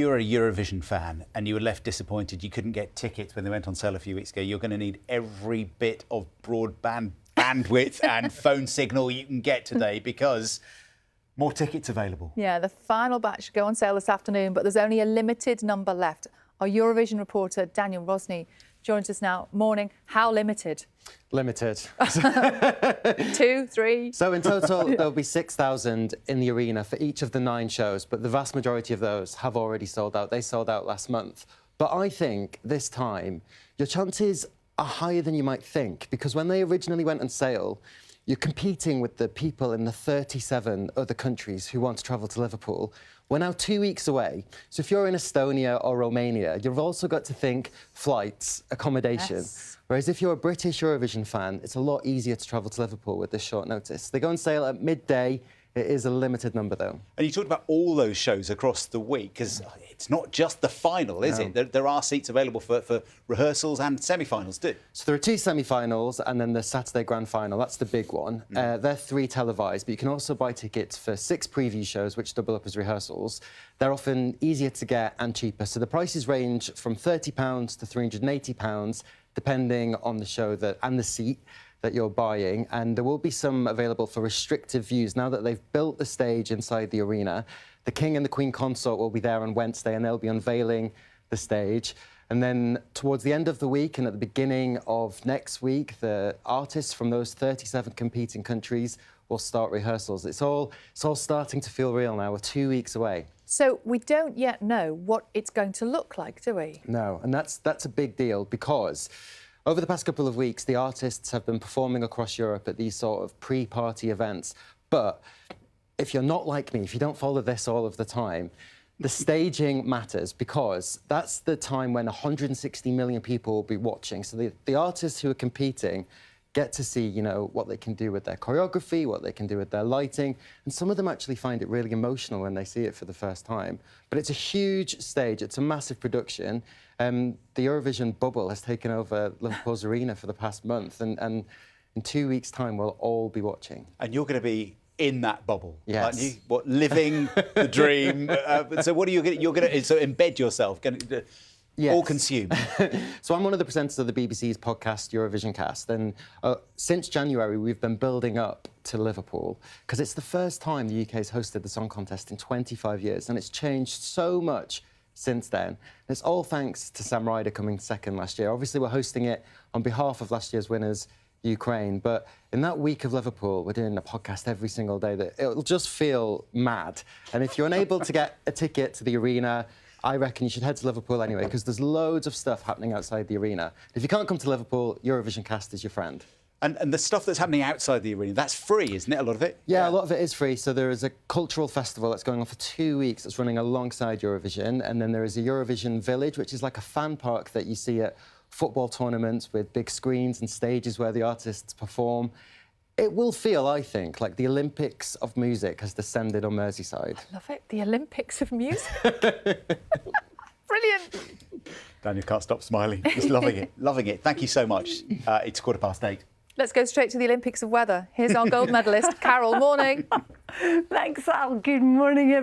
You're a Eurovision fan and you were left disappointed you couldn't get tickets when they went on sale a few weeks ago. You're going to need every bit of broadband bandwidth and phone signal you can get today because more tickets available. Yeah, the final batch go on sale this afternoon, but there's only a limited number left. Our Eurovision reporter, Daniel Rosny, joins us now. Morning. How limited? Limited. 2, 3? So in total, there'll be 6,000 in the arena for each of the 9 shows, but the vast majority of those have already sold out. They sold out last month. But I think this time, your chances are higher than you might think, because when they originally went on sale, you're competing with the people in the 37 other countries who want to travel to Liverpool. We're now 2 weeks away. So if you're in Estonia or Romania, you've also got to think flights, accommodation. Yes. Whereas if you're a British Eurovision fan, it's a lot easier to travel to Liverpool with this short notice. They go on sale at midday. It is a limited number, though. And you talked about all those shows across the week, because it's not just the final, is it? There are seats available for rehearsals and semi-finals too. So there are 2 semi-finals and then the Saturday grand final. That's the big one. They're 3 televised, but you can also buy tickets for 6 preview shows, which double up as rehearsals. They're often easier to get and cheaper. So the prices range from £30 to £380, depending on the show and the seat that you're buying, and there will be some available for restrictive views now that they've built the stage inside the arena. The King and the Queen Consort will be there on Wednesday and they'll be unveiling the stage. And then towards the end of the week and at the beginning of next week, the artists from those 37 competing countries will start rehearsals. It's all starting to feel real now. We're 2 weeks away. So we don't yet know what it's going to look like, do we? No, and that's a big deal because over the past couple of weeks, the artists have been performing across Europe at these sort of pre-party events. But if you're not like me, if you don't follow this all of the time, the staging matters because that's the time when 160 million people will be watching. So the artists who are competing get to see, you know, what they can do with their choreography, what they can do with their lighting, and some of them actually find it really emotional when they see it for the first time. But it's a huge stage, it's a massive production. The Eurovision bubble has taken over Liverpool's arena for the past month, and in 2 weeks' time, we'll all be watching. And you're going to be in that bubble, yes. aren't you? What, living the dream? So what are you going to... You're going to embed yourself, Yes. all consumed. So I'm one of the presenters of the BBC's podcast, Eurovision Cast, and since January, we've been building up to Liverpool, because it's the first time the UK's hosted the song contest in 25 years, and it's changed so much since then. And it's all thanks to Sam Ryder coming second last year. Obviously, we're hosting it on behalf of last year's winners, Ukraine, but in that week of Liverpool, we're doing a podcast every single day that it'll just feel mad. And if you're unable to get a ticket to the arena, I reckon you should head to Liverpool anyway, because there's loads of stuff happening outside the arena. If you can't come to Liverpool, Eurovision Cast is your friend. And the stuff that's happening outside the arena, that's free, isn't it, a lot of it? Yeah, a lot of it is free. So there is a cultural festival that's going on for 2 weeks that's running alongside Eurovision. And then there is a Eurovision Village, which is like a fan park that you see at football tournaments with big screens and stages where the artists perform. It will feel, I think, like the Olympics of music has descended on Merseyside. I love it. The Olympics of music. Brilliant. Daniel can't stop smiling. He's loving it, loving it. Thank you so much. It's 8:15. Let's go straight to the Olympics of weather. Here's our gold medalist, Carol. Morning. Thanks, Al. Good morning, everyone.